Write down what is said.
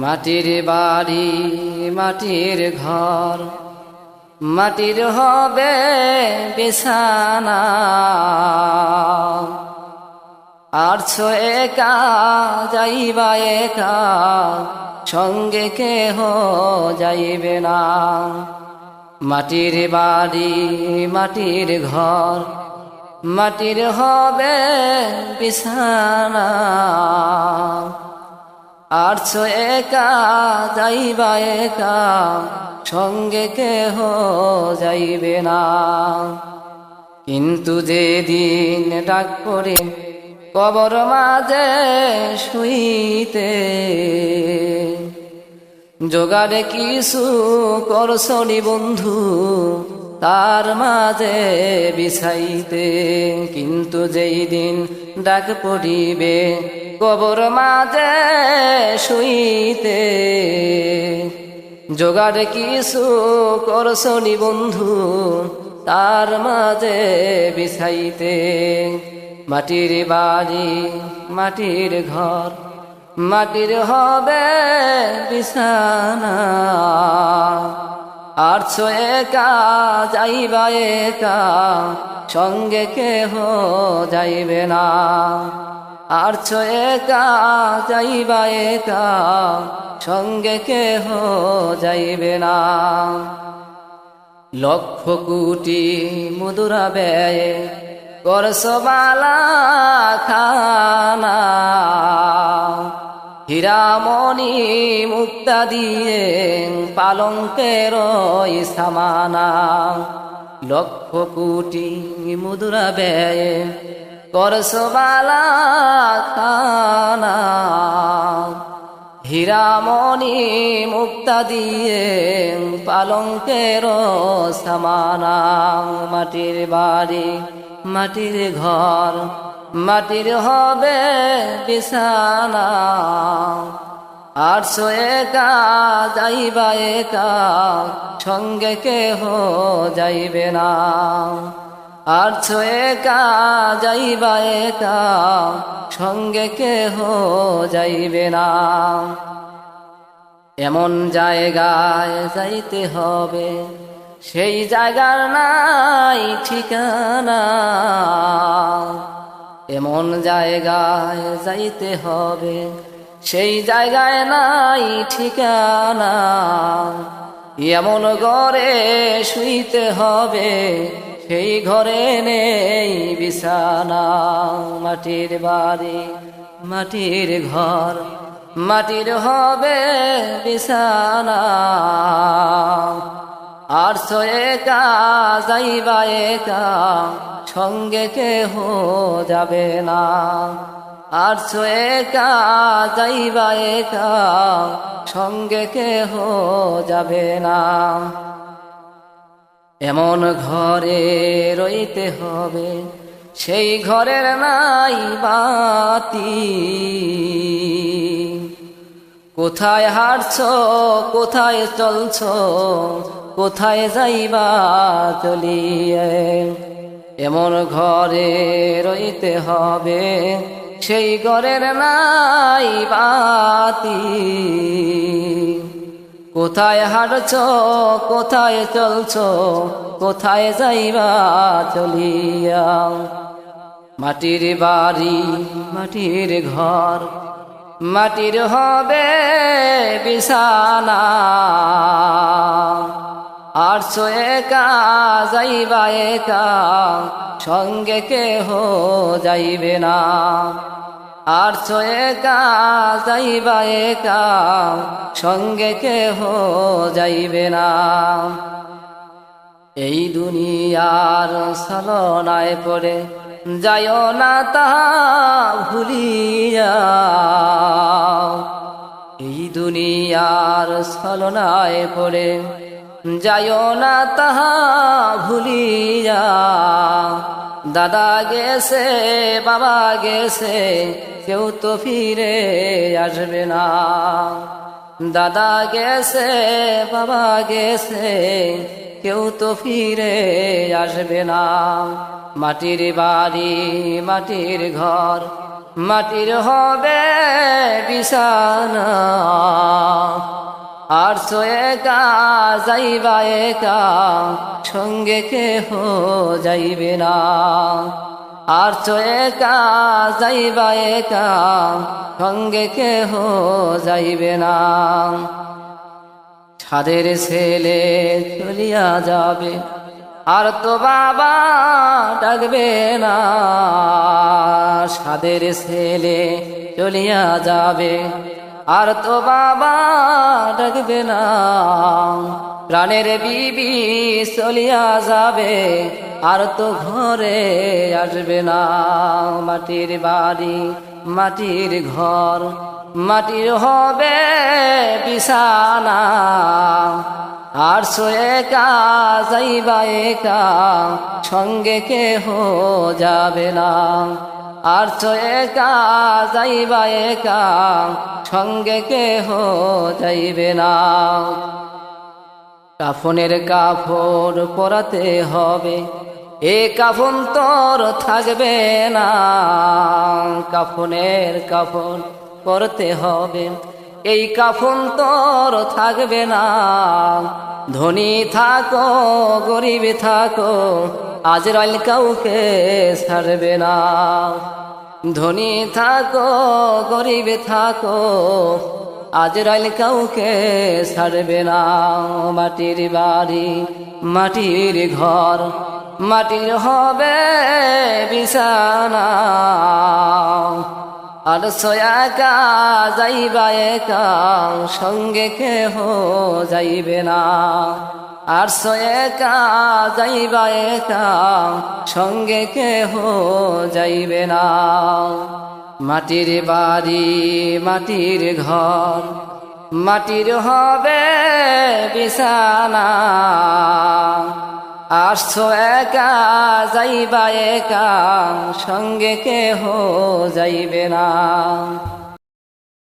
মাটির বাড়ি মাটির ঘর, মাটির হবে বিছানা। আর একা যাইবা একা, সঙ্গে কেহ যাইবে না। মাটির বাড়ি মাটির ঘর, মাটির হবে বিছানা। আর একা যাইবা একা, সঙ্গে কেহ যাইবে না। কিন্তু যেদিন ডাক পড়ে কবর মাঝে শুইতে, জোগাড়ে কিছু করছনি বন্ধু তার মাঝে বিছাইতে। কিন্তু যেই দিন ডাক পড়িবে কবর মাঝে শুইতে, জোগাড়ে কিছু করছনি বন্ধু তার মাঝে বিছাইতে। মাটির বাড়ি মাটির ঘর, মাটির হবে বিছানা। আর একা যাইবা একা, সঙ্গে কেহ যাইবে না। আর একা যাইবা একা, সঙ্গে কেহ যাইবে না। লক্ষ কোটি মুদ্রা ব্যয়ে করছ বালা খানা, হীরামণি মুক্তা দিয়ে পালঙ্কের সামানা। লক্ষ কোটি মুদ্রা ব্যয়ে করছ বালা খানা, হীরামণি মুক্তা দিয়ে পালঙ্কের সামানা। মাটির বাড়ি মাটির ঘর, মাটির হবে বিছানা। আর একা যাইবা একা, সঙ্গে কেহ যাইবে না। আর একা যাইবা একা, সঙ্গে কেহ যাইবে না। এমন জায়গায় যাইতে হবে, সেই জায়গার নাই ঠিকানা। এমন জায়গায় যাইতে হবে, সেই জায়গায় নাই ঠিকানা। এমন ঘরে শুইতে হবে, সেই ঘরে নেই বিছানা। মাটির বাড়ি মাটির ঘর, মাটির হবে বিছানা। আর একা যাইবা একা, সঙ্গে কেহ যাবে না। আর একা যাইবা একা, সঙ্গে কেহ যাবে না। এমন ঘরে রইতে হবে, সেই ঘরের নাই বাতি। কোথায় হাঁটছ কোথায় চলছ, কোথায় যাইবা চলিয়ে। এমন ঘরে রইতে হবে, সেই ঘরের নাই বাতি। কোথায় হাঁটছ কোথায় চলছ, কোথায় যাইবা চলিয়া। মাটির বাড়ি মাটির ঘর, মাটির হবে বিছানা। আর একা যাইবা একা, সঙ্গে কেহ যাইবে না। আর একা যাইবা একা, সঙ্গে কেহ যাইবে না। এই দুনিয়ার ছলনায় পড়ে যাইও না তাহা ভুলিয়া। এই দুনিয়ার ছলনায় পড়ে যাইও না তাহা ভুলিয়া। দাদা গেছে বাবা গেছে, কেউ তো ফিরে আসবে না। দাদা গেছে বাবা গেছে, কেউ তো ফিরে আসবে না। মাটির বাড়ি মাটির ঘর, মাটির হবে বিছানা। আর সো একা যাইবা একা, সঙ্গে কেহ যাইবে না। আর সো একা যাইবা একা, সঙ্গে কেহ যাইবে না। ছাদের ছেলে চলিয়া যাবে, আর তো বাবা ডাকবে না। ছাদের ছেলে চলিয়া যাবে, আর তো বাবা ডাকবে না। প্রাণের বিবি চলিয়া যাবে, আর তো ঘরে আসবে না। মাটির বাড়ি মাটির ঘর, মাটির হবে বিছানা। আর সো একা যাইবা একা, সঙ্গে কেহ যাবে না। আর সো একা যাইবা একা, সঙ্গে কেহ যাইবে না। কাফনের কাপড় পরাতে হবে, এ কাফন তোর থাকবে না। কাফনের কাপড় পরতে হবে, এই কাফন তোর থাকবে না। ধনী থাকো গরিব থাকো, আজরাইল কাউকে ছাড়বে না। ধনী থাকো গরিব থাকো, আজরাইল কাউকে ছাড়বে না। মাটির বাড়ি মাটির ঘর, মাটির হবে বিছানা। আর সো একা যাইবা একা, সঙ্গে কেহ যাইবে না। আর সো একা যাইবা একা, সঙ্গে কেহ যাইবে না। মাটির বাড়ি মাটির ঘর, মাটির হবে বিছানা। আর সো একা যাইবা একা, সঙ্গে কেহ যাইবে না।